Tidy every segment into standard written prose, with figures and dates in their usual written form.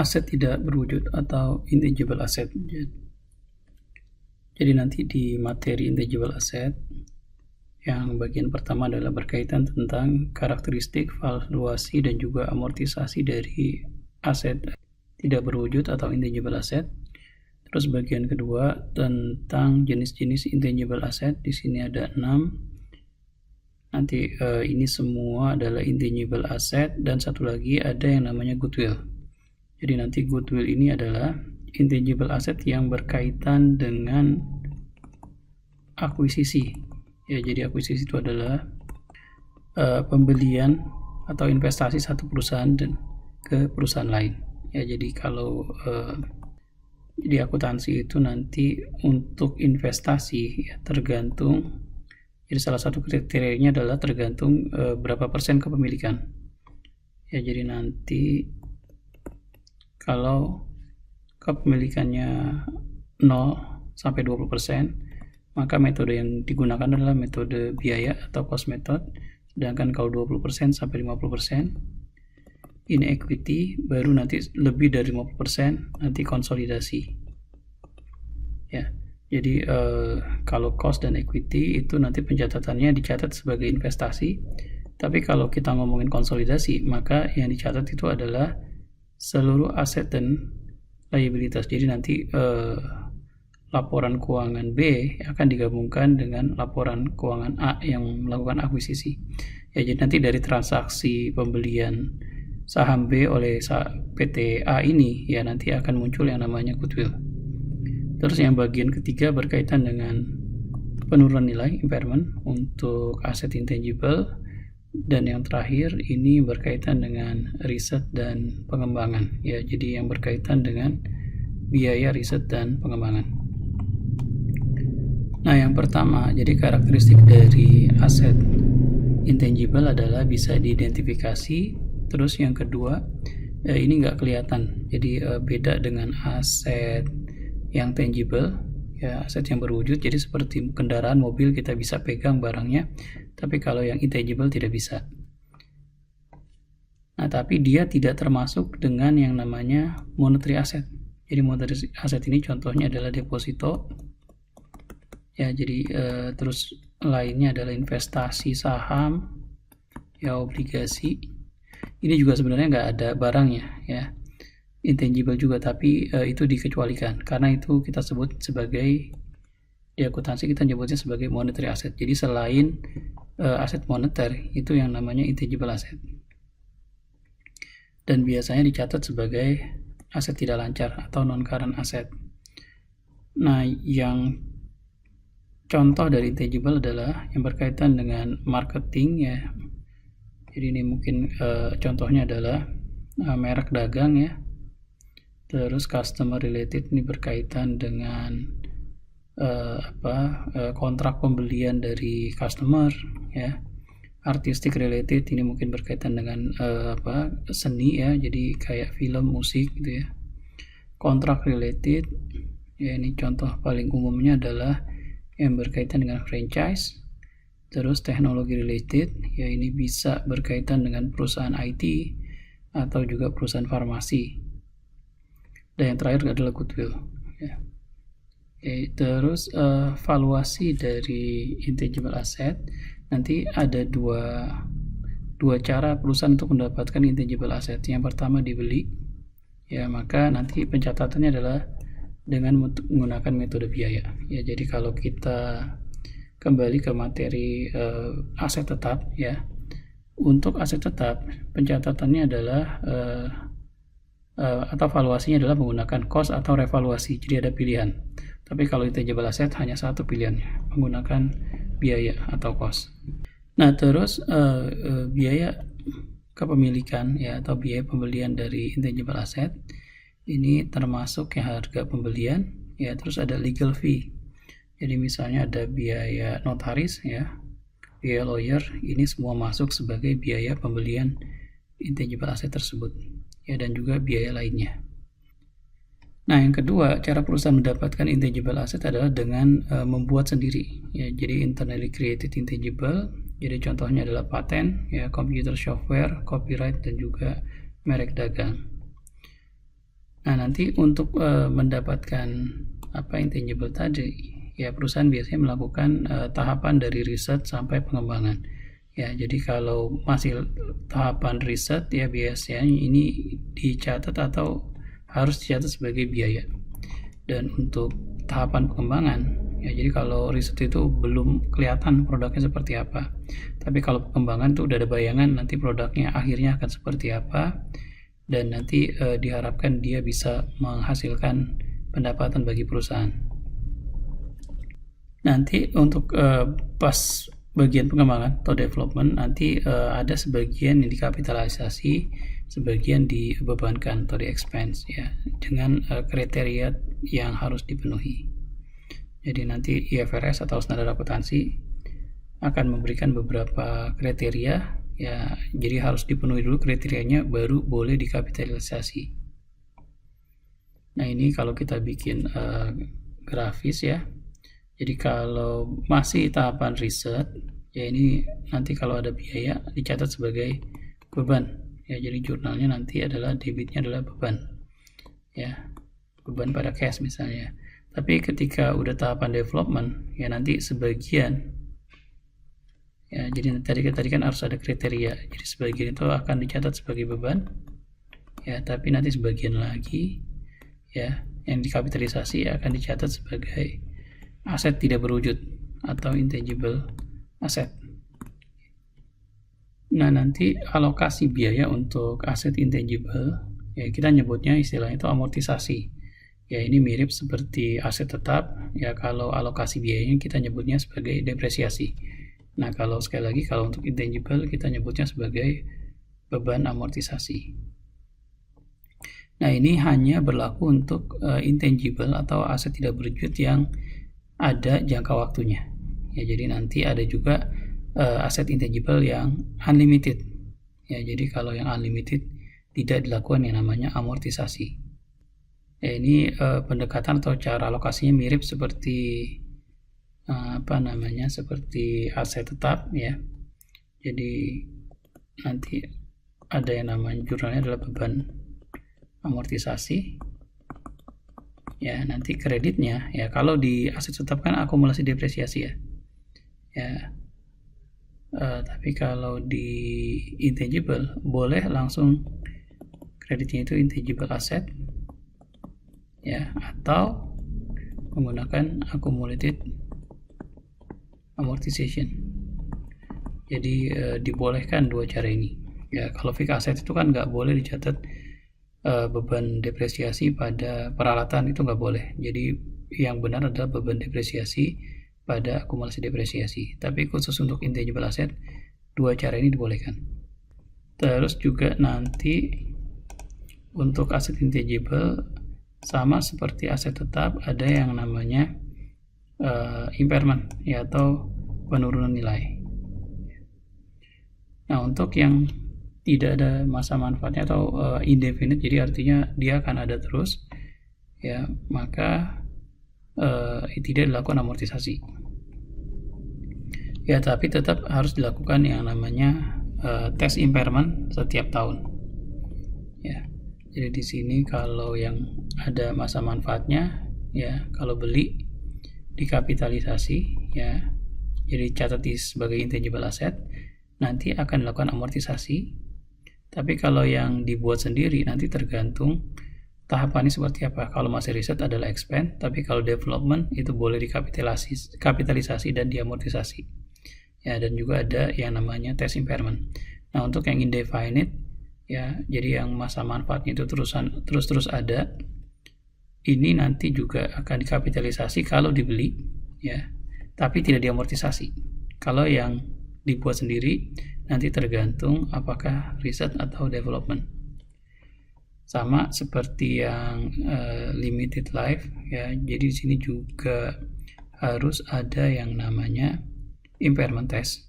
aset tidak berwujud atau intangible asset. Jadi nanti di materi intangible asset yang bagian pertama adalah berkaitan tentang karakteristik, valuasi, dan juga amortisasi dari aset tidak berwujud atau intangible asset. Terus bagian kedua tentang jenis-jenis intangible asset. Di sini ada 6. Nanti ini semua adalah intangible asset, dan satu lagi ada yang namanya goodwill. Jadi nanti goodwill ini adalah intangible asset yang berkaitan dengan akuisisi. Ya, jadi akuisisi itu adalah pembelian atau investasi satu perusahaan ke perusahaan lain. Ya, jadi kalau di akuntansi itu nanti untuk investasi ya, tergantung. Jadi salah satu kriterianya adalah tergantung berapa persen kepemilikan. Ya, jadi nanti kalau kepemilikannya 0 sampai 20%, maka metode yang digunakan adalah metode biaya atau cost method. Sedangkan kalau 20% sampai 50% in equity, baru nanti lebih dari 50% nanti konsolidasi. Ya. Jadi kalau cost dan equity itu nanti pencatatannya dicatat sebagai investasi. Tapi kalau kita ngomongin konsolidasi, maka yang dicatat itu adalah seluruh aset dan liabilitas. Jadi nanti laporan keuangan B akan digabungkan dengan laporan keuangan A yang melakukan akuisisi. Ya, jadi nanti dari transaksi pembelian saham B oleh PT A ini ya nanti akan muncul yang namanya goodwill. Terus yang bagian ketiga berkaitan dengan penurunan nilai impairment untuk aset intangible, dan yang terakhir ini berkaitan dengan riset dan pengembangan. Ya, jadi yang berkaitan dengan biaya riset dan pengembangan. Nah, yang pertama, jadi karakteristik dari aset intangible adalah bisa diidentifikasi. Terus yang kedua, ini nggak kelihatan. Jadi beda dengan aset yang tangible, ya aset yang berwujud. Jadi seperti kendaraan, mobil, kita bisa pegang barangnya, tapi kalau yang intangible tidak bisa. Nah, tapi dia tidak termasuk dengan yang namanya monetary asset. Jadi monetary asset ini contohnya adalah deposito. Ya, jadi terus lainnya adalah investasi saham, ya obligasi. Ini juga sebenarnya nggak ada barangnya, ya. Intangible juga, tapi itu dikecualikan karena itu kita sebut sebagai, di akuntansi kita nyebutnya sebagai monetary asset. Jadi selain aset moneter itu yang namanya intangible asset, dan biasanya dicatat sebagai aset tidak lancar atau non current asset. Nah, yang contoh dari intangible adalah yang berkaitan dengan marketing, ya. Jadi ini mungkin contohnya adalah merek dagang, ya. Terus customer related ini berkaitan dengan kontrak pembelian dari customer, ya. Artistic related ini mungkin berkaitan dengan seni, ya, jadi kayak film, musik gitu, ya. Kontrak related, ya, ini contoh paling umumnya adalah yang berkaitan dengan franchise. Terus teknologi related, ya, ini bisa berkaitan dengan perusahaan IT atau juga perusahaan farmasi. Dan yang terakhir adalah goodwill, ya. Terus valuasi dari intangible asset, nanti ada dua cara perusahaan untuk mendapatkan intangible asset. Yang pertama dibeli, ya, maka nanti pencatatannya adalah dengan menggunakan metode biaya, ya. Jadi kalau kita kembali ke materi aset tetap, ya, untuk aset tetap pencatatannya adalah atau valuasinya adalah menggunakan cost atau revaluasi. Jadi ada pilihan. Tapi kalau intangible asset hanya satu pilihannya, menggunakan biaya atau cost. Nah, terus biaya kepemilikan, ya, atau biaya pembelian dari intangible asset ini termasuk yang harga pembelian, ya. Terus ada legal fee. Jadi misalnya ada biaya notaris, ya, biaya lawyer, ini semua masuk sebagai biaya pembelian intangible asset tersebut, ya, dan juga biaya lainnya. Nah, yang kedua, cara perusahaan mendapatkan intangible asset adalah dengan membuat sendiri, ya. Jadi internally created intangible. Jadi contohnya adalah paten, ya, computer software, copyright, dan juga merek dagang. nanti untuk mendapatkan intangible tadi, ya perusahaan biasanya melakukan tahapan dari riset sampai pengembangan. Ya, jadi kalau masih tahapan riset ya biasanya ini dicatat atau harus dicatat sebagai biaya. Dan untuk tahapan pengembangan, ya jadi kalau riset itu belum kelihatan produknya seperti apa. Tapi kalau pengembangan itu udah ada bayangan nanti produknya akhirnya akan seperti apa, dan nanti diharapkan dia bisa menghasilkan pendapatan bagi perusahaan. Nanti untuk pas bagian pengembangan atau development nanti ada sebagian yang dikapitalisasi, sebagian dibebankan atau di expense ya, dengan kriteria yang harus dipenuhi. Jadi nanti IFRS atau standar akuntansi akan memberikan beberapa kriteria ya, jadi harus dipenuhi dulu kriterianya baru boleh dikapitalisasi. Nah, ini kalau kita bikin grafis ya. Jadi kalau masih tahapan riset, ya ini nanti kalau ada biaya dicatat sebagai beban. Ya, jadi jurnalnya nanti adalah debitnya adalah beban. Ya, beban pada cash misalnya. Tapi ketika udah tahapan development, ya nanti sebagian, ya jadi tadi kan harus ada kriteria. Jadi sebagian itu akan dicatat sebagai beban. Ya, tapi nanti sebagian lagi, ya yang dikapitalisasi akan dicatat sebagai aset tidak berwujud atau intangible asset. Nah, nanti alokasi biaya untuk aset intangible ya kita nyebutnya istilahnya itu amortisasi. Ya, ini mirip seperti aset tetap. Ya, kalau alokasi biayanya kita nyebutnya sebagai depresiasi. Nah, kalau sekali lagi kalau untuk intangible kita nyebutnya sebagai beban amortisasi. Nah, ini hanya berlaku untuk intangible atau aset tidak berwujud yang ada jangka waktunya. Ya, jadi nanti ada juga aset intangible yang unlimited. Ya, jadi kalau yang unlimited tidak dilakukan yang namanya amortisasi. Ya, ini pendekatan atau cara alokasinya mirip seperti seperti aset tetap ya. Jadi nanti ada yang namanya jurnalnya adalah beban amortisasi. Ya, nanti kreditnya ya kalau di aset tetap kan akumulasi depresiasi ya. Tapi kalau di intangible boleh langsung kreditnya itu intangible asset ya, atau menggunakan accumulated amortization. Jadi dibolehkan dua cara ini. Ya, kalau fixed asset itu kan nggak boleh dicatat beban depresiasi pada peralatan, itu nggak boleh. Jadi yang benar adalah beban depresiasi pada akumulasi depresiasi. Tapi khusus untuk intangible asset, dua cara ini dibolehkan. Terus juga nanti untuk aset intangible sama seperti aset tetap ada yang namanya impairment ya, atau penurunan nilai. Nah, untuk yang tidak ada masa manfaatnya atau indefinite, jadi artinya dia akan ada terus ya, maka tidak dilakukan amortisasi ya, tapi tetap harus dilakukan yang namanya tes impairment setiap tahun ya. Jadi di sini kalau yang ada masa manfaatnya ya, kalau beli dikapitalisasi ya, jadi catat sebagai intangible asset, nanti akan dilakukan amortisasi. Tapi kalau yang dibuat sendiri nanti tergantung tahapannya seperti apa. Kalau masih riset adalah expense, tapi kalau development itu boleh dikapitalisasi dan diamortisasi. Ya, dan juga ada yang namanya test impairment. Nah, untuk yang indefinite ya, jadi yang masa manfaatnya itu terus ada, ini nanti juga akan dikapitalisasi kalau dibeli ya, tapi tidak diamortisasi. Kalau yang dibuat sendiri nanti tergantung apakah riset atau development. Sama seperti yang limited life ya, jadi di sini juga harus ada yang namanya impairment test.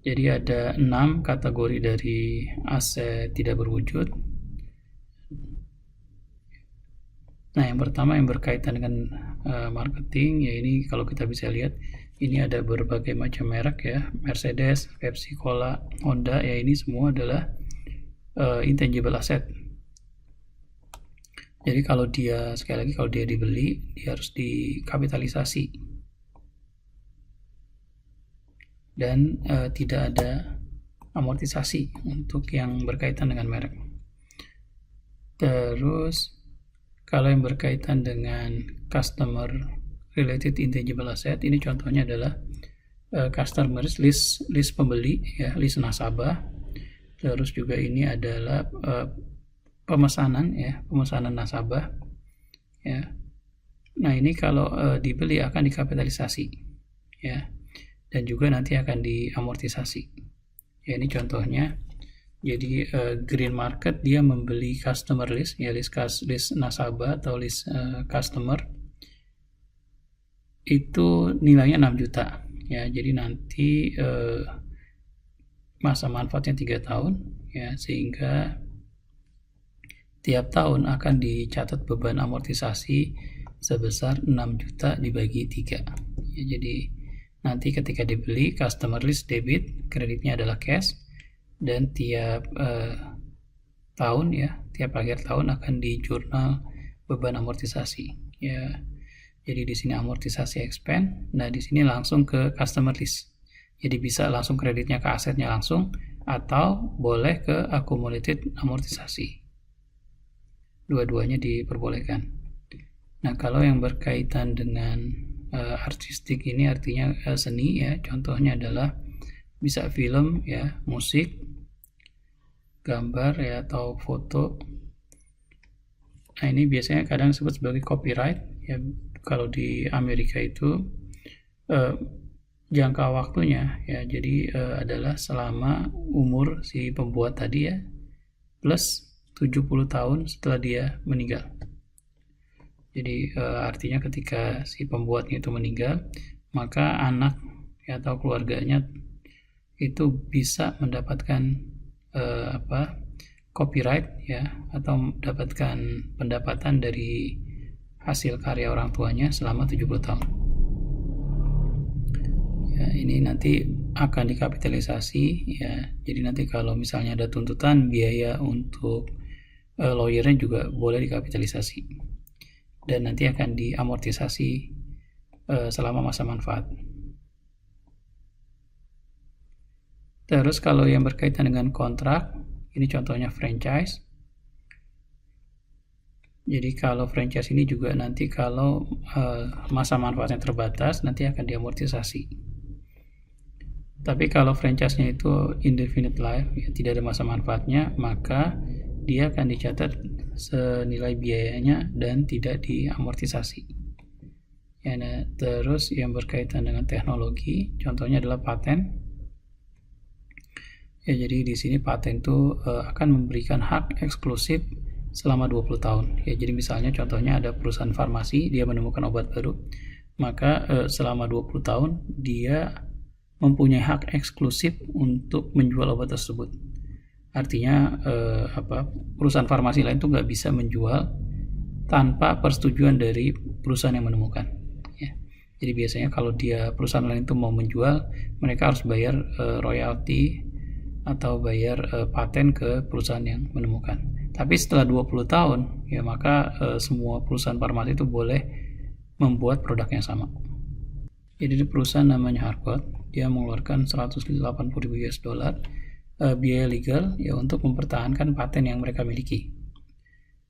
Jadi ada 6 kategori dari aset tidak berwujud. Nah, yang pertama yang berkaitan dengan marketing ya, ini kalau kita bisa lihat ini ada berbagai macam merek ya, Mercedes, Pepsi, Cola, Honda ya, ini semua adalah intangible asset. Jadi kalau dia, sekali lagi, kalau dia dibeli, dia harus dikapitalisasi dan tidak ada amortisasi untuk yang berkaitan dengan merek. Terus kalau yang berkaitan dengan customer related intangible asset, ini contohnya adalah customer list pembeli, ya, list nasabah. Terus juga ini adalah pemesanan, ya, pemesanan nasabah, ya. Nah, ini kalau dibeli akan dikapitalisasi, ya, dan juga nanti akan diamortisasi. Ya, ini contohnya. Jadi green market dia membeli customer list, ya, list nasabah atau list customer, itu nilainya 6 juta, ya. Jadi nanti masa manfaatnya 3 tahun, ya, sehingga tiap tahun akan dicatat beban amortisasi sebesar 6 juta dibagi 3. Ya, jadi nanti ketika dibeli, customer list debit, kreditnya adalah cash, dan tiap tahun, ya, tiap akhir tahun akan di jurnal beban amortisasi, ya. Jadi di sini amortisasi expense. Nah, di sini langsung ke customer list. Jadi bisa langsung kreditnya ke asetnya langsung, atau boleh ke accumulated amortisasi. Dua-duanya diperbolehkan. Nah, kalau yang berkaitan dengan artistik ini artinya seni, ya. Contohnya adalah bisa film, ya, musik, gambar, ya, atau foto. Nah, ini biasanya kadang disebut sebagai copyright, ya. Kalau di Amerika itu jangka waktunya, ya, jadi adalah selama umur si pembuat tadi, ya, plus 70 tahun setelah dia meninggal. Jadi artinya ketika si pembuatnya itu meninggal, maka anak, ya, atau keluarganya itu bisa mendapatkan copyright, ya, atau mendapatkan pendapatan dari hasil karya orang tuanya selama 70 tahun. Ya, ini nanti akan dikapitalisasi, ya. Jadi nanti kalau misalnya ada tuntutan, biaya untuk lawyernya juga boleh dikapitalisasi, dan nanti akan diamortisasi selama masa manfaat. Terus kalau yang berkaitan dengan kontrak, ini contohnya franchise. Jadi kalau franchise ini juga nanti kalau masa manfaatnya terbatas, nanti akan diamortisasi. Tapi kalau franchise-nya itu indefinite life, ya, tidak ada masa manfaatnya, maka dia akan dicatat senilai biayanya dan tidak diamortisasi. Ya, nah, terus yang berkaitan dengan teknologi, contohnya adalah paten. Ya, jadi di sini paten itu akan memberikan hak eksklusif selama 20 tahun. Ya, jadi misalnya contohnya ada perusahaan farmasi, dia menemukan obat baru, maka selama 20 tahun dia mempunyai hak eksklusif untuk menjual obat tersebut. Artinya perusahaan farmasi lain itu nggak bisa menjual tanpa persetujuan dari perusahaan yang menemukan, ya. Jadi biasanya kalau perusahaan lain itu mau menjual, mereka harus bayar royalti atau bayar paten ke perusahaan yang menemukan. Tapi setelah 20 tahun, ya, maka semua perusahaan farmasi itu boleh membuat produk yang sama. Jadi perusahaan namanya Harcourt, dia mengeluarkan 180.000 US dollar biaya legal, ya, untuk mempertahankan paten yang mereka miliki.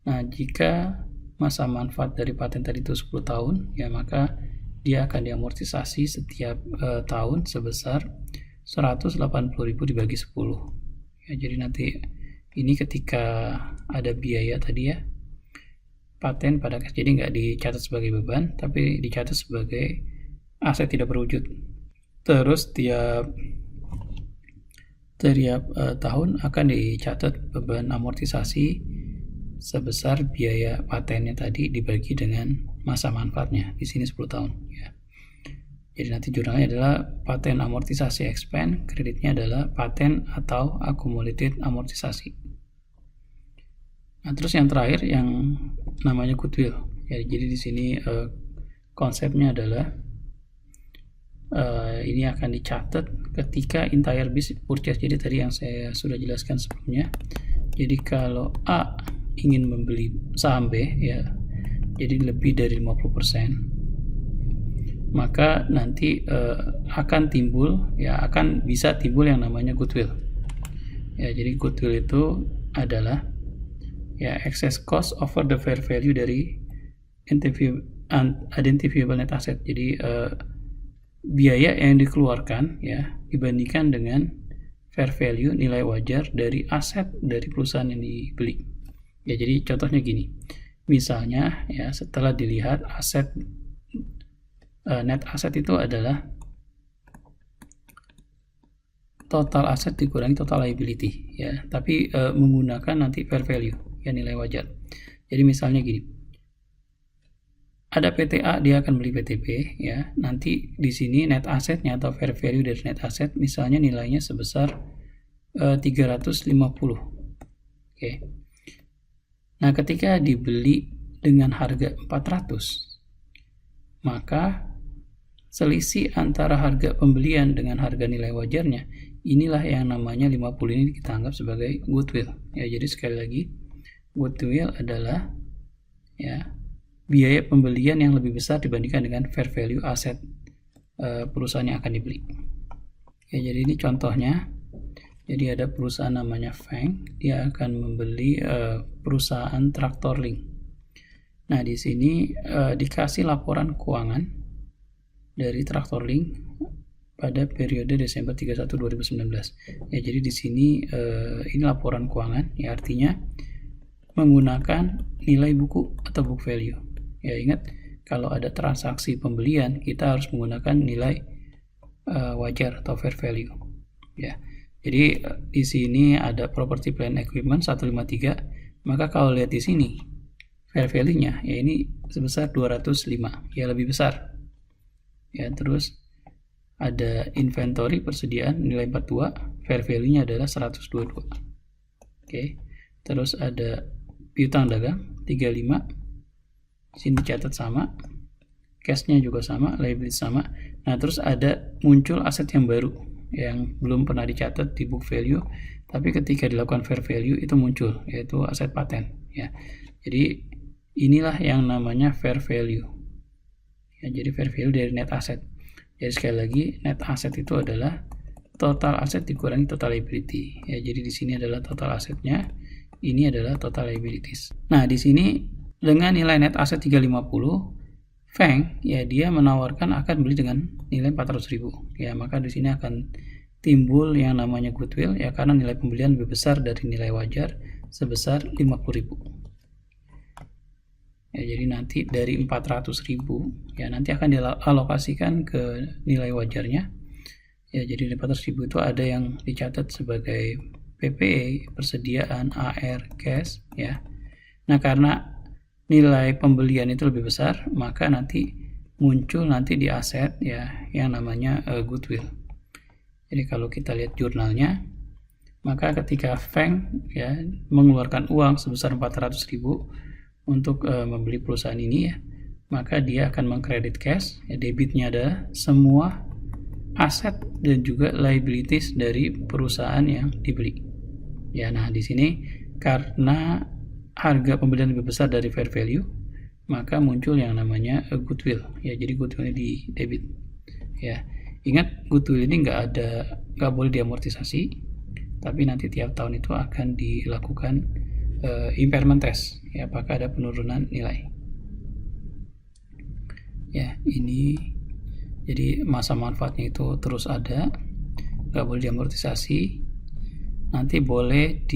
Nah, jika masa manfaat dari paten tadi itu 10 tahun, ya, maka dia akan diamortisasi setiap tahun sebesar 180.000 dibagi 10. Ya, jadi nanti ini ketika ada biaya tadi, ya, paten pada jadi nggak dicatat sebagai beban, tapi dicatat sebagai aset tidak berwujud. Terus tiap tahun akan dicatat beban amortisasi sebesar biaya patennya tadi dibagi dengan masa manfaatnya, di sini 10 tahun, ya. Jadi nanti jurnalnya adalah paten amortisasi expense, kreditnya adalah paten atau accumulated amortisasi. Nah, terus yang terakhir yang namanya goodwill, ya. Jadi di sini konsepnya adalah ini akan dicatat ketika entire business purchase. Jadi tadi yang saya sudah jelaskan sebelumnya. Jadi kalau A ingin membeli saham B ya, jadi lebih dari 50%, maka nanti akan bisa timbul yang namanya goodwill. Ya, jadi goodwill itu adalah ya excess cost over the fair value dari identifiable net asset. Jadi biaya yang dikeluarkan ya dibandingkan dengan fair value, nilai wajar dari aset dari perusahaan yang dibeli. Ya, jadi contohnya gini. Misalnya ya, setelah dilihat aset net asset itu adalah total aset dikurangi total liability ya, tapi menggunakan nanti fair value ya, nilai wajar. Jadi misalnya gini. Ada PTA, dia akan beli PTB ya. Nanti di sini net assetnya atau fair value dari net asset misalnya nilainya sebesar 350. Oke. Nah, ketika dibeli dengan harga 400, maka selisih antara harga pembelian dengan harga nilai wajarnya, inilah yang namanya 50 ini kita anggap sebagai goodwill. Ya, jadi sekali lagi, goodwill adalah ya biaya pembelian yang lebih besar dibandingkan dengan fair value aset perusahaan yang akan dibeli. Ya, jadi ini contohnya. Jadi ada perusahaan namanya Feng, dia akan membeli perusahaan Traktor Link. Nah, di sini dikasih laporan keuangan dari Traktor Link pada periode Desember 31 2019. Ya, jadi di sini ini laporan keuangan, ya artinya menggunakan nilai buku atau book value. Ya, ingat kalau ada transaksi pembelian kita harus menggunakan nilai wajar atau fair value. Ya. Jadi di sini ada property plant equipment 153, maka kalau lihat di sini fair value-nya ya ini sebesar 205, ya lebih besar. Ya, terus ada inventory persediaan nilai 42, fair value-nya adalah 122. Oke. Terus ada piutang dagang 35. Sini dicatat sama. Cash-nya juga sama, liability sama. Nah, terus ada muncul aset yang baru yang belum pernah dicatat di book value, tapi ketika dilakukan fair value itu muncul, yaitu aset paten ya. Jadi inilah yang namanya fair value ya, jadi fair value dari net asset. Jadi sekali lagi, net asset itu adalah total aset dikurangi total liability ya. Jadi di sini adalah total asetnya, ini adalah total liabilities. Nah, di sini dengan nilai net asset 350, Feng ya dia menawarkan akan beli dengan nilai 400.000 ya, maka di sini akan timbul yang namanya goodwill ya, karena nilai pembelian lebih besar dari nilai wajar sebesar 50.000 ya. Jadi nanti dari 400.000 ya nanti akan dialokasikan ke nilai wajarnya ya. Jadi 400.000 itu ada yang dicatat sebagai PPE, persediaan, AR, cash ya. Nah, karena nilai pembelian itu lebih besar, maka nanti muncul nanti di aset ya yang namanya goodwill. Jadi kalau kita lihat jurnalnya, maka ketika Feng ya mengeluarkan uang sebesar 400.000 untuk membeli perusahaan ini ya, maka dia akan mengkredit cash ya, debitnya adalah semua aset dan juga liabilities dari perusahaan yang dibeli. Ya, nah di sini karena harga pembelian lebih besar dari fair value, maka muncul yang namanya goodwill ya. Jadi goodwill di debit ya. Ingat, goodwill ini nggak boleh diamortisasi, tapi nanti tiap tahun itu akan dilakukan impairment test ya, apakah ada penurunan nilai ya. Ini jadi masa manfaatnya itu terus ada, nggak boleh diamortisasi, nanti boleh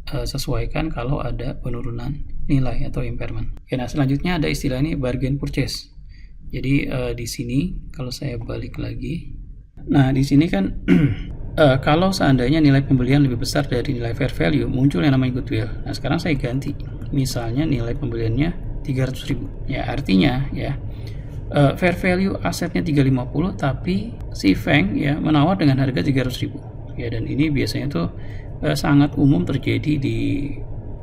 disesuaikan kalau ada penurunan nilai atau impairment. Oke, nah selanjutnya ada istilah ini bargain purchase. Jadi di sini kalau saya balik lagi, nah di sini kan kalau seandainya nilai pembelian lebih besar dari nilai fair value, muncul yang namanya goodwill. Nah sekarang saya ganti, misalnya nilai pembeliannya 300.000 ya, artinya ya fair value asetnya 350, tapi si Feng ya menawar dengan harga 300.000 ya. Dan ini biasanya tuh sangat umum terjadi di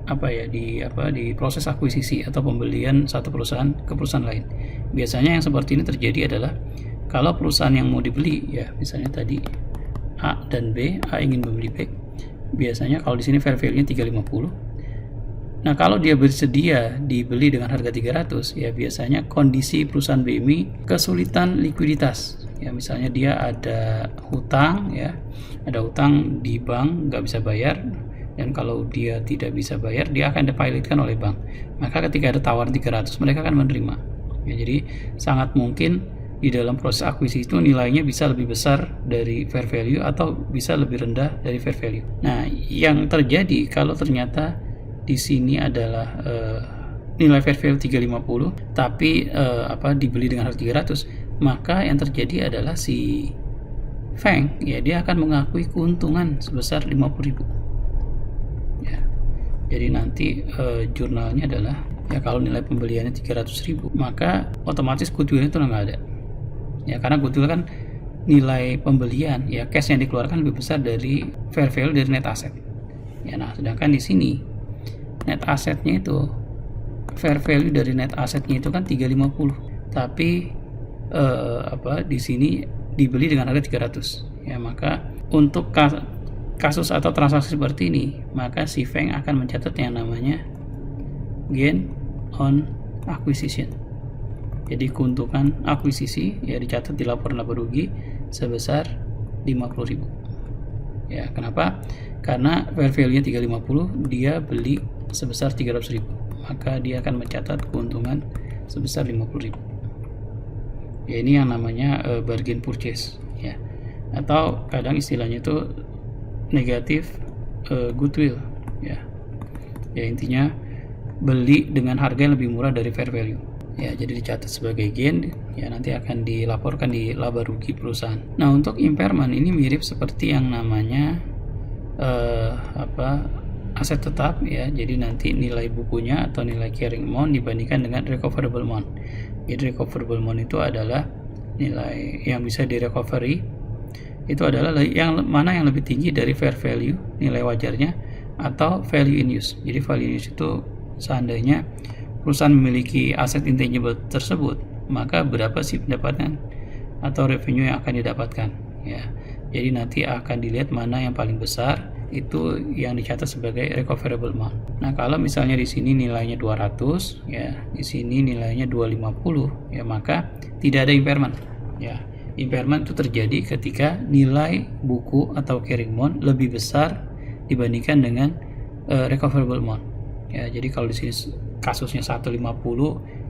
di proses akuisisi atau pembelian satu perusahaan ke perusahaan lain. Biasanya yang seperti ini terjadi adalah kalau perusahaan yang mau dibeli ya, misalnya tadi A dan B, A ingin membeli B, biasanya kalau di sini fair value-nya 350. Nah, kalau dia bersedia dibeli dengan harga 300, ya biasanya kondisi perusahaan BMI kesulitan likuiditas. Ya, misalnya dia ada hutang, ya, ada hutang di bank nggak bisa bayar, dan kalau dia tidak bisa bayar, dia akan dipilotkan oleh bank. Maka ketika ada tawaran 300, mereka akan menerima. Ya, jadi sangat mungkin di dalam proses akuisisi itu nilainya bisa lebih besar dari fair value atau bisa lebih rendah dari fair value. Nah, yang terjadi kalau ternyata di sini adalah nilai fair value 350 tapi dibeli dengan harga 300, maka yang terjadi adalah si Feng, ya, dia akan mengakui keuntungan sebesar 50.000. Ya. Jadi nanti jurnalnya adalah, ya, kalau nilai pembeliannya 300.000, maka otomatis goodwill itu nggak ada. Ya, karena goodwill kan nilai pembelian, ya, cash yang dikeluarkan lebih besar dari fair value dari net asset. Ya, nah, sedangkan di sini net asetnya itu, fair value dari net asetnya itu kan 350, tapi di sini dibeli dengan harga 300. Ya, maka untuk kasus atau transaksi seperti ini, maka si Feng akan mencatat yang namanya gain on acquisition. Jadi keuntungan akuisisi, ya, dicatat di laporan laba rugi sebesar 50.000. Ya, kenapa? Karena fair value-nya 350, dia beli sebesar 300.000, maka dia akan mencatat keuntungan sebesar 50.000. Ya, ini yang namanya bargain purchase, ya, atau kadang istilahnya itu negatif goodwill, ya. Ya, intinya beli dengan harga yang lebih murah dari fair value. Ya, jadi dicatat sebagai gain, ya, nanti akan dilaporkan di laba rugi perusahaan. Nah, untuk impairment ini mirip seperti yang namanya aset tetap, ya. Jadi nanti nilai bukunya atau nilai carrying amount dibandingkan dengan recoverable amount. Jadi recoverable amount itu adalah nilai yang bisa direcovery, itu adalah yang mana yang lebih tinggi dari fair value, nilai wajarnya, atau value in use. Jadi value in use itu seandainya perusahaan memiliki aset intangible tersebut, maka berapa sih pendapatan atau revenue yang akan didapatkan, ya. Jadi nanti akan dilihat mana yang paling besar, itu yang dicatat sebagai recoverable amount. Nah, kalau misalnya di sini nilainya 200, ya, di sini nilainya 250, ya, maka tidak ada impairment, ya. Impairment itu terjadi ketika nilai buku atau carrying amount lebih besar dibandingkan dengan recoverable amount. Ya, jadi kalau di sini kasusnya 150,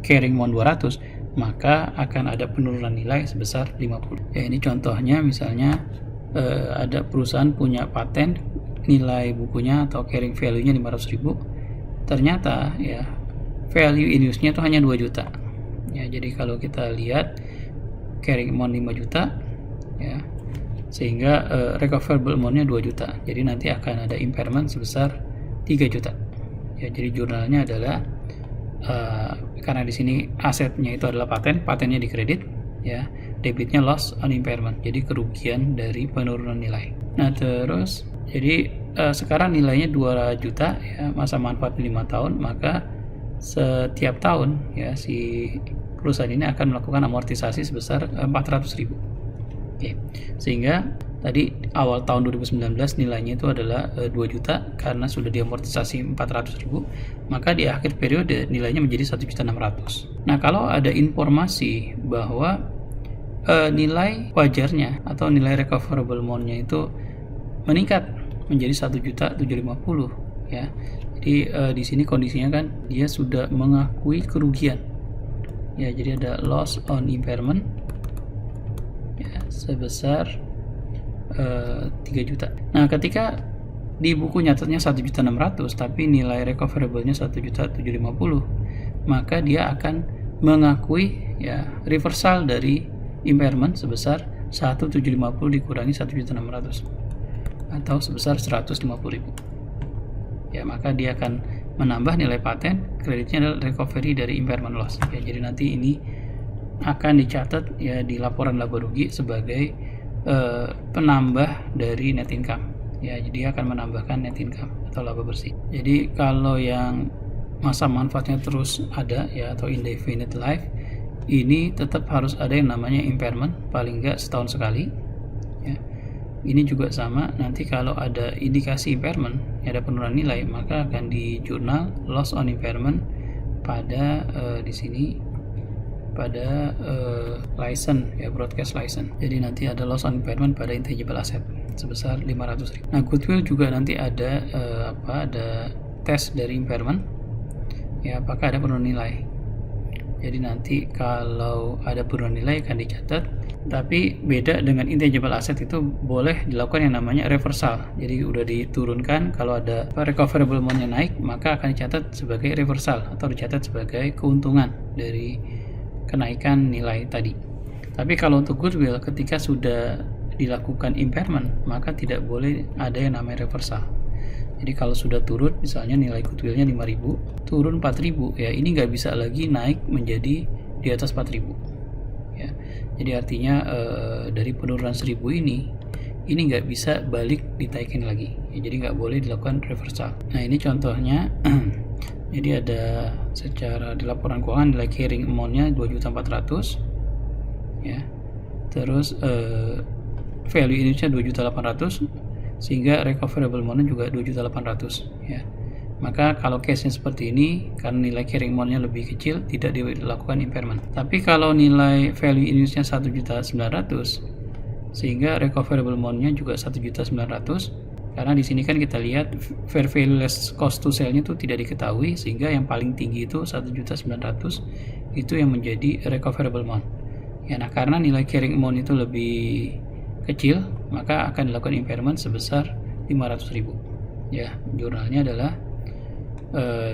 carrying amount 200, maka akan ada penurunan nilai sebesar 50. Ya, ini contohnya misalnya ada perusahaan punya paten, nilai bukunya atau carrying value-nya 500.000, ternyata, ya, value in use-nya itu hanya 2 juta. Ya, jadi kalau kita lihat carrying amount 5 juta, ya, sehingga recoverable amount-nya 2 juta. Jadi nanti akan ada impairment sebesar 3 juta. Ya, jadi jurnalnya adalah karena di sini asetnya itu adalah patennya dikredit, ya, debitnya loss on impairment, jadi kerugian dari penurunan nilai. Nah, terus jadi sekarang nilainya 2 juta, ya, masa manfaat 5 tahun, maka setiap tahun, ya, si perusahaan ini akan melakukan amortisasi sebesar 400.000. Oke. Sehingga tadi awal tahun 2019 nilainya itu adalah 2 juta karena sudah diamortisasi 400.000, maka di akhir periode nilainya menjadi 1.600.000. Nah, kalau ada informasi bahwa nilai wajarnya atau nilai recoverable amount-nya itu meningkat menjadi 1.750.000, ya. Jadi di sini kondisinya kan dia sudah mengakui kerugian. Ya, jadi ada loss on impairment, ya, sebesar 3 juta. Nah, ketika di buku nyatetnya 1.600.000 tapi nilai recoverable-nya 1.750.000, maka dia akan mengakui, ya, reversal dari impairment sebesar 1.750 dikurangi 1.600.000 atau sebesar 150.000. Ya, maka dia akan menambah nilai paten, kreditnya adalah recovery dari impairment loss. Ya, jadi nanti ini akan dicatat, ya, di laporan laba rugi sebagai penambah dari net income. Ya, jadi akan menambahkan net income atau laba bersih. Jadi kalau yang masa manfaatnya terus ada, ya, atau indefinite life, ini tetap harus ada yang namanya impairment paling enggak setahun sekali, ya. ini juga sama, nanti kalau ada indikasi impairment, ada penurunan nilai, maka akan di jurnal loss on impairment pada di sini pada license ya, broadcast license. Jadi nanti ada loss on impairment pada intangible asset sebesar 500.000. Nah, goodwill juga nanti ada ada tes dari impairment ya, apakah ada penurunan nilai. Jadi nanti kalau ada penurunan nilai akan dicatat, tapi beda dengan intangible asset itu boleh dilakukan yang namanya reversal. Jadi udah diturunkan, kalau ada recoverable amount-nya naik, maka akan dicatat sebagai reversal atau dicatat sebagai keuntungan dari kenaikan nilai tadi. Tapi kalau untuk goodwill, ketika sudah dilakukan impairment, maka tidak boleh ada yang namanya reversal. Jadi kalau sudah turun, misalnya nilai goodwillnya 5.000, turun 4.000, ya ini nggak bisa lagi naik menjadi di atas 4.000. Ya, jadi artinya dari penurunan 1.000 ini nggak bisa balik ditaikin lagi. Ya, jadi nggak boleh dilakukan reversal. Nah, ini contohnya. Jadi ada secara di laporan keuangan nilai carrying amount-nya 2.400.000 ya. Terus value unitnya 2.800.000 sehingga recoverable amount-nya juga 2.800.000 ya. Maka kalau case-nya seperti ini, karena nilai carrying amount-nya lebih kecil, tidak dilakukan impairment. Tapi kalau nilai value unitnya 1.900.000 sehingga recoverable amount-nya juga 1.900.000, karena di sini kan kita lihat fair value less cost to sell-nya itu tidak diketahui, sehingga yang paling tinggi itu 1.900.000 itu yang menjadi recoverable amount. Ya, nah karena nilai carrying amount itu lebih kecil, maka akan dilakukan impairment sebesar 500.000. Ya, jurnalnya adalah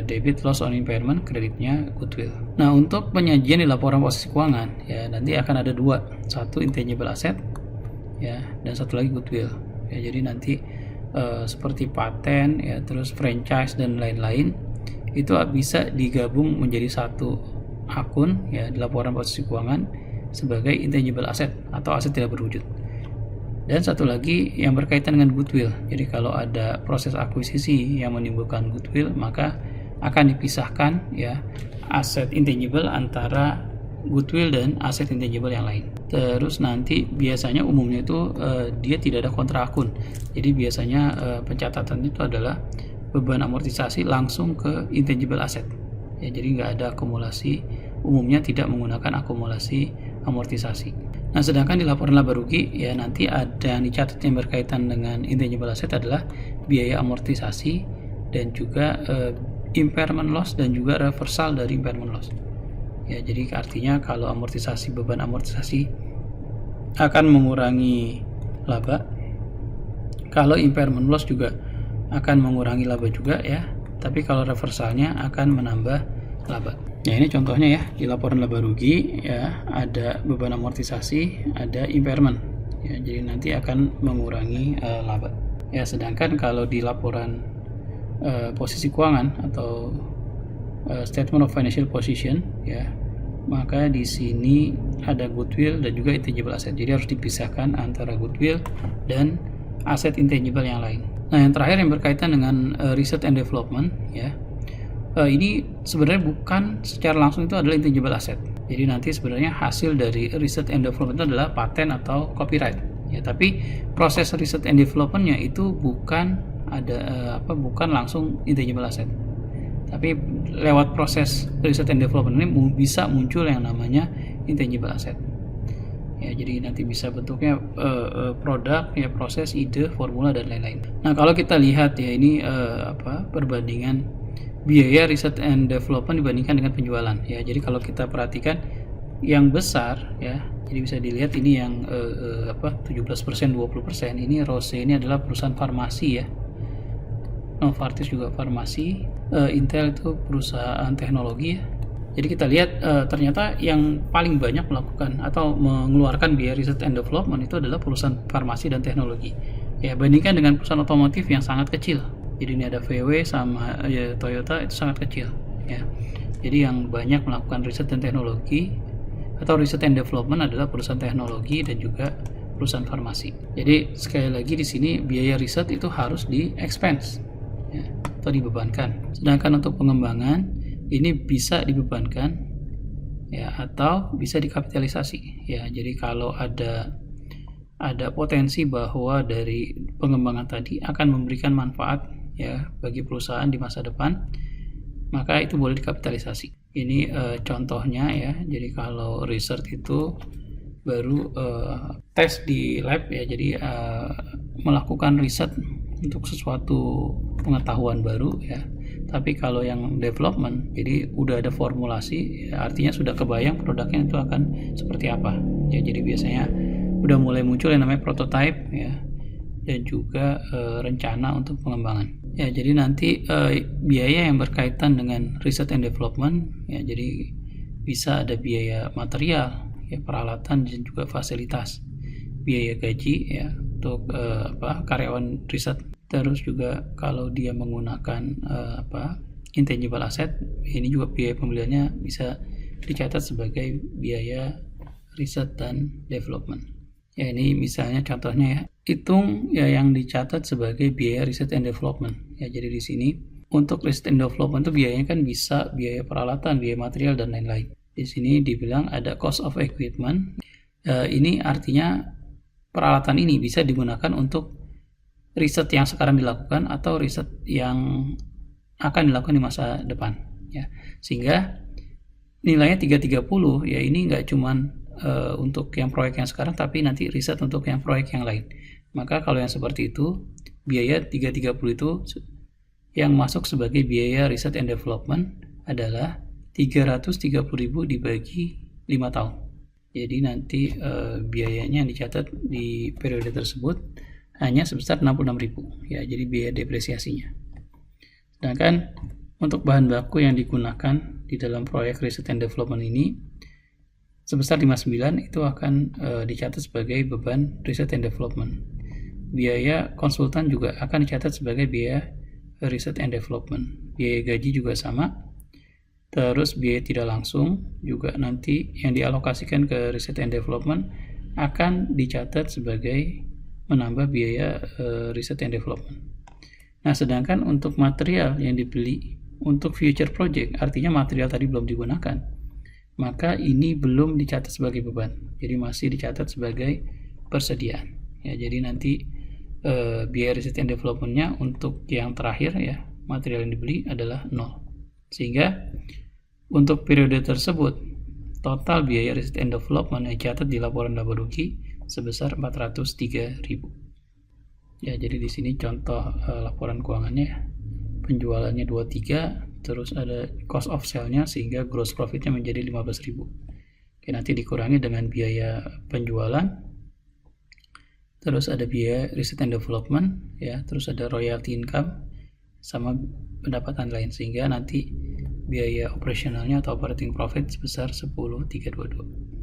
debit loss on impairment, kreditnya goodwill. Nah, untuk penyajian di laporan posisi keuangan ya nanti akan ada dua, satu intangible asset ya dan satu lagi goodwill. Ya, jadi nanti seperti paten ya, terus franchise dan lain-lain itu bisa digabung menjadi satu akun ya di laporan posisi keuangan sebagai intangible asset atau aset tidak berwujud. Dan satu lagi yang berkaitan dengan goodwill. Jadi kalau ada proses akuisisi yang menimbulkan goodwill, maka akan dipisahkan ya aset intangible antara goodwill dan aset intangible yang lain. Terus nanti biasanya umumnya itu dia tidak ada kontra akun. Jadi biasanya pencatatan itu adalah beban amortisasi langsung ke intangible asset. Ya, jadi nggak ada akumulasi. Umumnya tidak menggunakan akumulasi amortisasi. Nah, sedangkan di laporan laba rugi ya nanti ada yang dicatat yang berkaitan dengan intangible asset adalah biaya amortisasi dan juga impairment loss dan juga reversal dari impairment loss. Ya, jadi artinya kalau amortisasi, beban amortisasi akan mengurangi laba. Kalau impairment loss juga akan mengurangi laba juga ya. Tapi kalau reversalnya akan menambah laba. Ya, ini contohnya ya di laporan laba rugi ya ada beban amortisasi, ada impairment. Ya, jadi nanti akan mengurangi laba. Ya, sedangkan kalau di laporan posisi keuangan atau statement of financial position ya, maka di sini ada goodwill dan juga intangible asset. Jadi harus dipisahkan antara goodwill dan aset intangible yang lain. Nah, yang terakhir yang berkaitan dengan research and development ya. Ini sebenarnya bukan secara langsung itu adalah intangible asset. Jadi nanti sebenarnya hasil dari research and development itu adalah paten atau copyright. Ya, tapi proses research and development-nya itu bukan bukan langsung intangible asset. Tapi lewat proses research and development ini bisa muncul yang namanya intangible asset. Ya, jadi nanti bisa bentuknya produk, ya proses, ide, formula dan lain-lain. Nah, kalau kita lihat ya ini perbandingan biaya research and development dibandingkan dengan penjualan ya. Jadi kalau kita perhatikan yang besar ya, jadi bisa dilihat ini yang 17%, 20%. Ini Rose ini adalah perusahaan farmasi ya. Novartis juga farmasi, Intel itu perusahaan teknologi ya. Jadi kita lihat ternyata yang paling banyak melakukan atau mengeluarkan biaya research and development itu adalah perusahaan farmasi dan teknologi. Ya, bandingkan dengan perusahaan otomotif yang sangat kecil. Jadi ini ada VW sama Toyota itu sangat kecil ya. Jadi yang banyak melakukan riset dan teknologi atau research and development adalah perusahaan teknologi dan juga perusahaan farmasi. Jadi sekali lagi di sini biaya riset itu harus di expense ya, atau dibebankan. Sedangkan untuk pengembangan ini bisa dibebankan ya atau bisa dikapitalisasi ya. Jadi kalau ada ada potensi bahwa dari pengembangan tadi akan memberikan manfaat ya bagi perusahaan di masa depan, maka itu boleh dikapitalisasi. Ini contohnya ya. Jadi kalau research itu baru tes di lab ya, jadi melakukan riset untuk sesuatu pengetahuan baru ya. Tapi kalau yang development, jadi udah ada formulasi, ya, artinya sudah kebayang produknya itu akan seperti apa. Ya, jadi biasanya udah mulai muncul yang namanya prototype ya, dan juga rencana untuk pengembangan. Ya, jadi nanti biaya yang berkaitan dengan research and development ya, jadi bisa ada biaya material, ya, peralatan dan juga fasilitas, biaya gaji ya untuk karyawan riset. Terus juga kalau dia menggunakan intangible asset, ini juga biaya pembeliannya bisa dicatat sebagai biaya riset dan development. Ya, ini misalnya contohnya ya, hitung ya yang dicatat sebagai biaya riset and development. Ya, jadi di sini untuk riset and development itu biayanya kan bisa biaya peralatan, biaya material dan lain-lain. Di sini dibilang ada cost of equipment. Ini artinya peralatan ini bisa digunakan untuk riset yang sekarang dilakukan atau riset yang akan dilakukan di masa depan ya. Sehingga nilainya 330 ya, ini nggak cuman untuk yang proyek yang sekarang, tapi nanti riset untuk yang proyek yang lain. Maka kalau yang seperti itu, biaya 330 itu yang masuk sebagai biaya riset and development adalah 330.000 dibagi 5 tahun. Jadi nanti biayanya yang dicatat di periode tersebut hanya sebesar 66.000 ya, jadi biaya depresiasinya. Sedangkan untuk bahan baku yang digunakan di dalam proyek riset and development ini sebesar 59 itu akan dicatat sebagai beban riset and development. Biaya konsultan juga akan dicatat sebagai biaya riset and development. Biaya gaji juga sama. Terus biaya tidak langsung juga nanti yang dialokasikan ke riset and development akan dicatat sebagai menambah biaya riset and development. Nah, sedangkan untuk material yang dibeli untuk future project, artinya material tadi belum digunakan, maka ini belum dicatat sebagai beban. Jadi masih dicatat sebagai persediaan. Ya, jadi nanti biaya riset and development-nya untuk yang terakhir ya, material yang dibeli adalah 0. Sehingga untuk periode tersebut total biaya riset and development yang dicatat di laporan laba rugi sebesar 403.000. Ya, jadi di sini contoh laporan keuangannya. Penjualannya 23, terus ada cost of sale-nya sehingga gross profit-nya menjadi 15.000. Oke, nanti dikurangi dengan biaya penjualan. Terus ada biaya riset and development ya, terus ada royalty income sama pendapatan lain, sehingga nanti biaya operasionalnya atau operating profit sebesar 10.322.